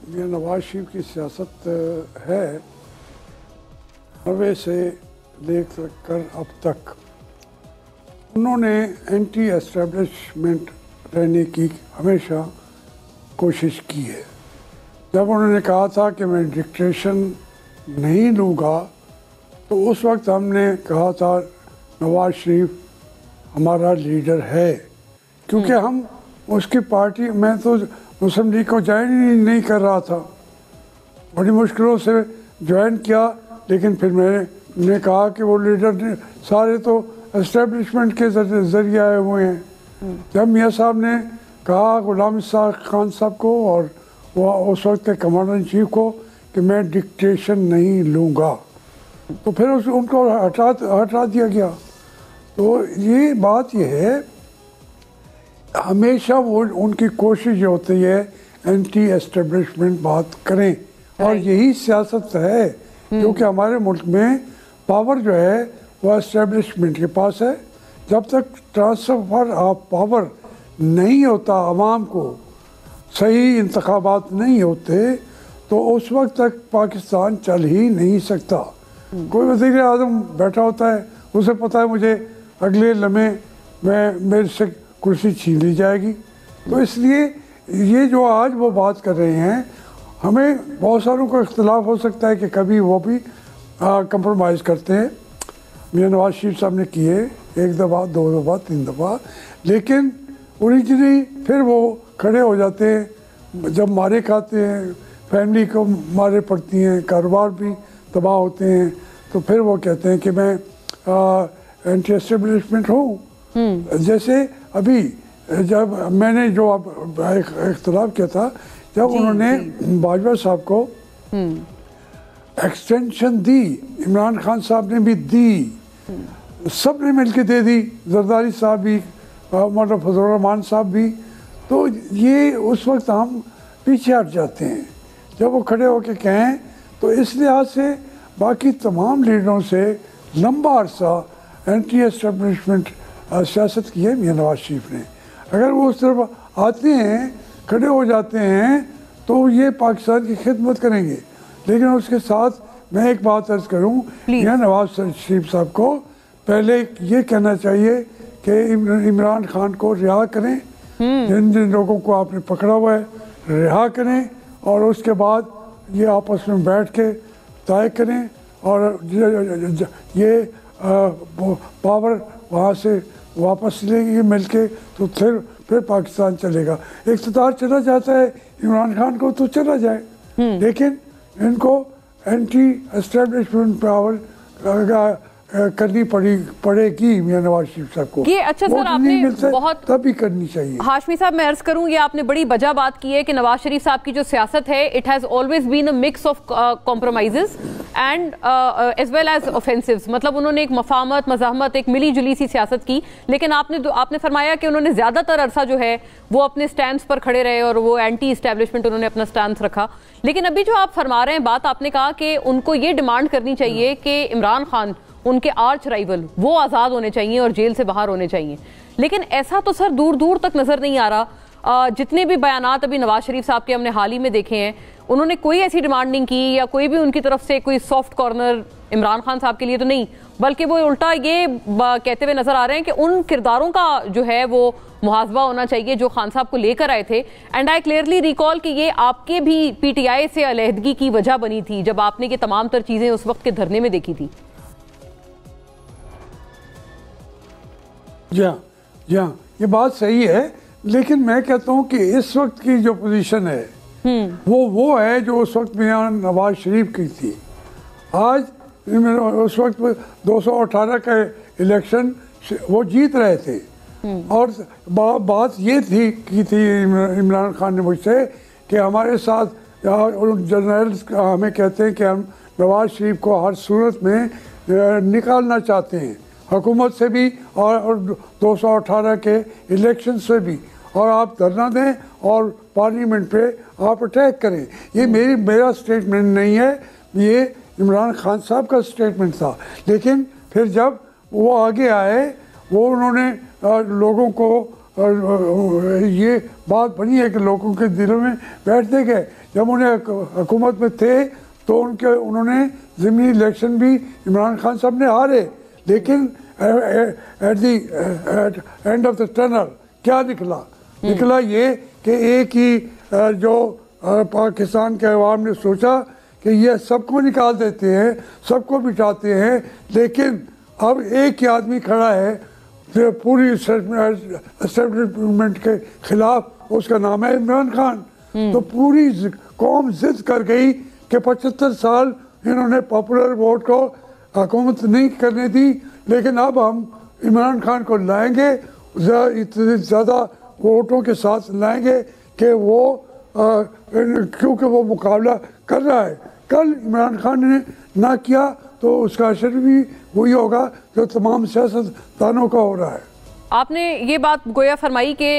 मियां नवाज शरीफ की सियासत है हरवे से लेकर अब तक उन्होंने एंटी एस्टेब्लिशमेंट रहने की हमेशा कोशिश की है। जब उन्होंने कहा था कि मैं डिक्टेशन नहीं लूँगा तो उस वक्त हमने कहा था नवाज शरीफ हमारा लीडर है, क्योंकि हम उसकी पार्टी, मैं तो मुस्लिम लीग को ज्वाइन ही नहीं कर रहा था, बड़ी मुश्किलों से ज्वाइन किया, लेकिन फिर मैंने कहा कि वो लीडर ने सारे तो एस्टेब्लिशमेंट के जरिए आए हुए हैं। जब मियाँ साहब ने कहा गुलाम खान साहब को और वो उस वक्त के कमांडर इन चीफ को कि मैं डिक्टेशन नहीं लूँगा, तो फिर उनको हटा दिया गया। तो ये बात ये है, हमेशा वो उनकी कोशिश ये होती है एंटी एस्टेब्लिशमेंट बात करें, और यही सियासत है, क्योंकि हमारे मुल्क में पावर जो है वो एस्टेब्लिशमेंट के पास है। जब तक ट्रांसफ़र ऑफ पावर नहीं होता, आवाम को सही इंतखाबात नहीं होते, तो उस वक्त तक पाकिस्तान चल ही नहीं सकता। कोई वज़ीर आज़म बैठा होता है, उसे पता है मुझे अगले लम्हे मेरे से कुर्सी छीन ली जाएगी। तो इसलिए ये जो आज वो बात कर रहे हैं, हमें बहुत सारों को इख्तलाफ हो सकता है कि कभी वो भी कंप्रोमाइज़ करते हैं। मियां नवाज शरीफ साहब ने किए एक दफ़ा, दो दफ़ा, तीन दफ़ा, लेकिन ओरिजिनली फिर वो खड़े हो जाते हैं। जब मारे खाते हैं, फैमिली को मारे पड़ती हैं, कारोबार भी तबाह होते हैं, तो फिर वो कहते हैं कि मैं एंटी एस्टेब्लिशमेंट हूँ। जैसे अभी जब मैंने जो इख्तलाफ किया था, जब उन्होंने बाजवा साहब को एक्सटेंशन दी, इमरान खान साहब ने भी दी, सब ने मिलकर दे दी, जरदारी साहब भी, मौलाना फजलुर रहमान साहब भी, तो ये उस वक्त हम पीछे हट जाते हैं जब वो खड़े होकर कहें। तो इस लिहाज से बाकी तमाम लीडरों से लंबा अरसा एंटी एस्टेब्लिशमेंट सियासत की है मियां नवाज शरीफ ने। अगर वो उस तरफ आते हैं, खड़े हो जाते हैं, तो ये पाकिस्तान की खिदमत करेंगे। लेकिन उसके साथ मैं एक बात अर्ज करूं, मियां नवाज शरीफ साहब को पहले ये कहना चाहिए कि इमरान खान को रिहा करें, जिन जिन लोगों को आपने पकड़ा हुआ है रिहा करें, और उसके बाद ये आपस में बैठ के तय करें, और ये पावर वहाँ से वापस लेंगे मिलके, तो फिर पाकिस्तान चलेगा। इक़्तिदार चला जाता है इमरान खान को तो चला जाए, लेकिन इनको एंटी एस्टेब्लिशमेंट पावर करनी पड़ेगी मियां नवाज शरीफ साहब को। ये अच्छा सर, आपने बहुत तभी करनी चाहिए। हाशमी साहब, मैं अर्ज करूं, ये आपने बड़ी वजह बात की है कि नवाज शरीफ साहब की जो सियासत है, it has always been a mix of compromises and as well as offensives. मतलब उन्होंने एक मफामत, मज़ाहमत, एक मिली जुली सी सियासत की, लेकिन आपने फरमाया कि उन्होंने ज्यादातर अरसा जो है वो अपने स्टैंड पर खड़े रहे और वो एंटी इस्टेब्लिशमेंट उन्होंने अपना स्टैंड रखा। लेकिन अभी जो आप फरमा रहे हैं बात, आपने कहा कि उनको ये डिमांड करनी चाहिए कि इमरान खान, उनके आर्च राइवल, वो आज़ाद होने चाहिए और जेल से बाहर होने चाहिए। लेकिन ऐसा तो सर दूर दूर तक नजर नहीं आ रहा। जितने भी बयानात अभी नवाज शरीफ साहब के हमने हाल ही में देखे हैं, उन्होंने कोई ऐसी डिमांड नहीं की, या कोई भी उनकी तरफ से कोई सॉफ्ट कॉर्नर इमरान खान साहब के लिए तो नहीं, बल्कि वो उल्टा ये कहते हुए नजर आ रहे हैं कि उन किरदारों का जो है वो मुहासबा होना चाहिए जो खान साहब को लेकर आए थे। एंड आई क्लियरली रिकॉल कि ये आपके भी पीटीआई से अलहदगी की वजह बनी थी, जब आपने ये तमाम तर चीजें उस वक्त के धरने में देखी थी। जी हाँ, ये बात सही है, लेकिन मैं कहता हूँ कि इस वक्त की जो पोजीशन है वो है जो उस वक्त मियां नवाज शरीफ की थी। आज उस वक्त 218 का इलेक्शन वो जीत रहे थे, और बात ये की थी इमरान खान ने मुझसे कि हमारे साथ जनरल्स हमें कहते हैं कि हम नवाज शरीफ को हर सूरत में निकालना चाहते हैं, हुकूमत से भी और 218 के इलेक्शन से भी, और आप धरना दें और पार्लियामेंट पे आप अटैक करें। ये मेरा स्टेटमेंट नहीं है, ये इमरान खान साहब का स्टेटमेंट था। लेकिन फिर जब वो आगे आए, वो उन्होंने लोगों को ये बात बनी है कि लोगों के दिलों में बैठते गए, जब उन्हें हुकूमत में थे तो उन्होंने ज़मीनी इलेक्शन भी इमरान खान साहब ने हारे, लेकिन at the end of the tunnel क्या निकला ये कि एक ही जो पाकिस्तान के अवाम ने सोचा कि ये सबको निकाल देते हैं, सबको बिठाते हैं, लेकिन अब एक ही आदमी खड़ा है जो पूरी एस्टेब्लिशमेंट के खिलाफ, उसका नाम है इमरान खान। तो पूरी कौम जिद कर गई कि 75 साल इन्होंने पॉपुलर वोट को हुकूमत नहीं करने दी, लेकिन अब हम इमरान खान को लाएंगे, इतने ज़्यादा वोटों के साथ लाएंगे कि वो क्योंकि वो मुकाबला कर रहा है। कल इमरान खान ने ना किया तो उसका असर भी वही होगा जो तमाम सियासतदानों का हो रहा है। आपने ये बात गोया फरमाई कि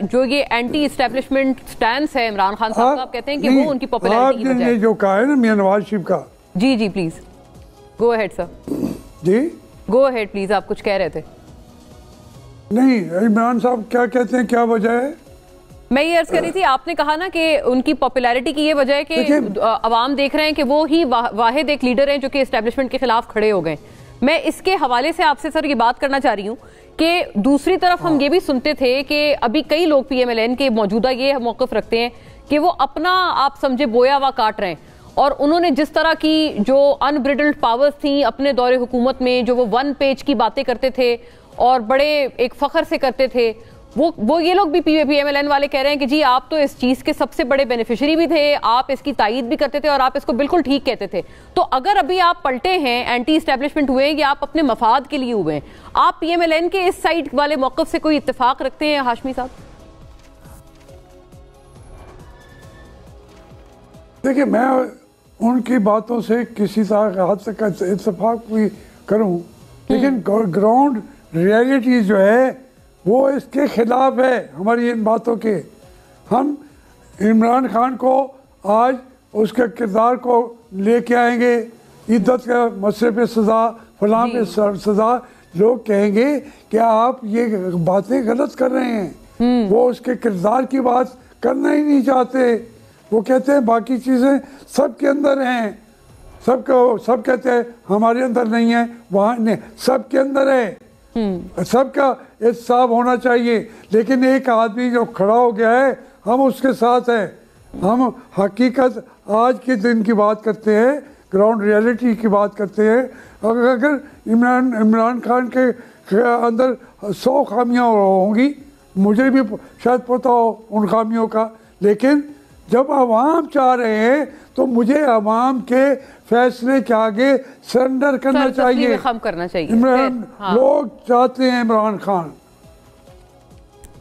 जो ये एंटी एस्टेब्लिशमेंट स्टैंड है इमरान खान साहब, आप कहते हैं कि वो उनकी पॉपुलैरिटी की वजह है। ये जो कहा है ना मियां नवाज शरीफ का। जी जी प्लीज गो अहेड सर। जी गो अहेड प्लीज, आप कुछ कह रहे थे। नहीं, इमरान साहब क्या कहते हैं, क्या वजह है? मैं ये अर्ज कर रही थी, आपने कहा ना कि उनकी पॉपुलैरिटी की ये वजह है कि अवाम देख रहे हैं कि वो ही वाहिद एक लीडर हैं जो कि एस्टेब्लिशमेंट के खिलाफ खड़े हो गए। मैं इसके हवाले से आपसे सर ये बात करना चाह रही हूँ कि दूसरी तरफ हम ये भी सुनते थे कि अभी कई लोग पीएमएलएन के मौजूदा ये मौकफ रखते हैं कि वो अपना आप समझे बोया हुआ काट रहे हैं, और उन्होंने जिस तरह की जो अनब्रिडल्ड पावर्स थी अपने दौरे हुकूमत में, जो वो 1 पेज की बातें करते थे और बड़े एक फखर से करते थे, वो ये लोग भी पीएमएलएन वाले कह रहे हैं कि जी आप तो इस चीज के सबसे बड़े बेनिफिशियरी भी थे, आप इसकी तायीद भी करते थे और आप इसको बिल्कुल ठीक कहते थे। तो अगर अभी आप पलटे हैं, एंटी एस्टेब्लिशमेंट हुए या आप अपने मफाद के लिए हुए हैं, आप पीएमएलएन के इस साइड वाले मौकफ से कोई इत्तेफाक रखते हैं हाशमी साहब? देखिए, मैं उनकी बातों से किसी हद तक इत्तेफाक भी करूं, लेकिन ग्राउंड रियलिटी जो है वो इसके खिलाफ है हमारी इन बातों के। हम इमरान खान को आज उसके किरदार को लेके आएंगे, इद्दत के मसले पे सजा, फलां पे सजा, लोग कहेंगे कि आप ये बातें गलत कर रहे हैं। वो उसके किरदार की बात करना ही नहीं चाहते। वो कहते हैं बाकी चीज़ें सबके अंदर हैं, सब कहते हैं हमारे अंदर नहीं है, वहाँ नहीं, सबके अंदर है, सबका इंसाफ होना चाहिए। लेकिन एक आदमी जो खड़ा हो गया है, हम उसके साथ हैं। हम हकीकत आज के दिन की बात करते हैं, ग्राउंड रियलिटी की बात करते हैं। अगर इमरान खान के अंदर 100 खामियाँ होंगी, मुझे भी शायद पता हो उन खामियों का, लेकिन जब अवाम चाह रहे हैं तो मुझे अवाम के फैसले के आगे सरेंडर करना चाहिए, करना चाहिए। लोग चाहते हैं इमरान खान।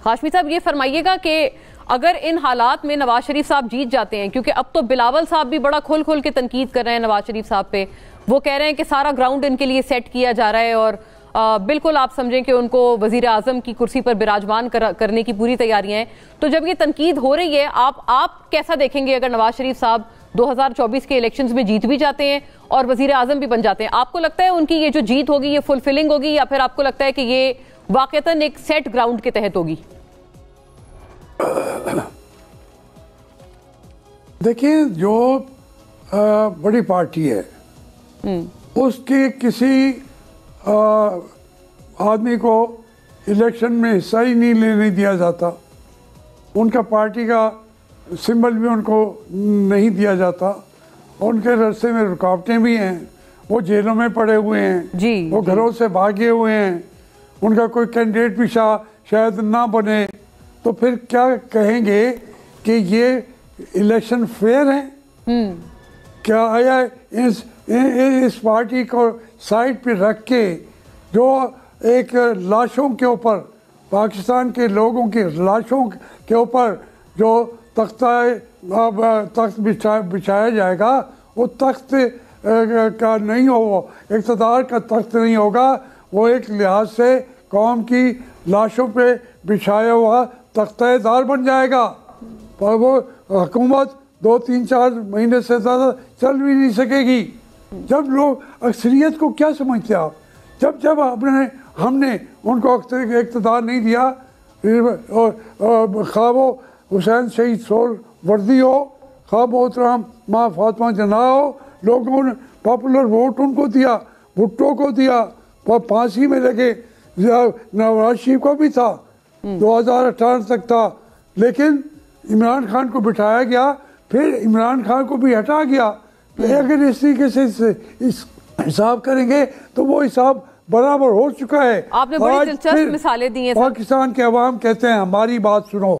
हाशमी साहब ये फरमाइएगा कि अगर इन हालात में नवाज शरीफ साहब जीत जाते हैं, क्योंकि अब तो बिलावल साहब भी बड़ा खोल खोल के तनकीद कर रहे हैं नवाज शरीफ साहब पे, वो कह रहे हैं कि सारा ग्राउंड इनके लिए सेट किया जा रहा है और बिल्कुल आप समझें कि उनको वजीर आजम की कुर्सी पर विराजमान करने की पूरी तैयारियां हैं। तो जब ये तनकीद हो रही है, आप कैसा देखेंगे अगर नवाज शरीफ साहब 2024 के इलेक्शंस में जीत भी जाते हैं और वजीर आजम भी बन जाते हैं? आपको लगता है उनकी ये जो जीत होगी ये फुलफिलिंग होगी, या फिर आपको लगता है कि ये वाकईतन एक सेट ग्राउंड के तहत होगी? देखिए, जो बड़ी पार्टी है उसके किसी आदमी को इलेक्शन में हिस्सा ही नहीं लेने दिया जाता, उनका पार्टी का सिंबल भी उनको नहीं दिया जाता, उनके रास्ते में रुकावटें भी हैं, वो जेलों में पड़े हुए हैं, वो घरों से भागे हुए हैं, उनका कोई कैंडिडेट भी शायद ना बने, तो फिर क्या कहेंगे कि ये इलेक्शन फेयर है? क्या आया इस पार्टी को साइड पे रख के जो एक लाशों के ऊपर, पाकिस्तान के लोगों की लाशों के ऊपर जो तख्त बिछाया जाएगा, वो तख्त का नहीं हो, इक़्तिदार का तख्त नहीं होगा, वो एक लिहाज से कौम की लाशों पे बिछाया हुआ तख्तेदार बन जाएगा, पर वो हुकूमत 2-3-4 महीने से ज़्यादा चल भी नहीं सकेगी। जब लोग अक्सरियत को क्या समझते हैं आप, जब हमने उनको इक़्तिदार नहीं दिया, खा वो हुसैन शहीद सोल वर्दी हो, खा मोहतरम माँ फातिमा जना हो, लोगों ने पॉपुलर वोट उनको दिया, भुट्टो को दिया, फांसी में लगे, नवाज शरीफ को भी था, 2018 तक था, लेकिन इमरान खान को बिठाया गया, फिर इमरान खान को भी हटा गया। अगर इस तरीके से इस हिसाब करेंगे तो वो हिसाब बराबर हो चुका है। आपने बड़ी दिलचस्प मिसालें दी हैं। पाकिस्तान के अवाम कहते हैं हमारी बात सुनो।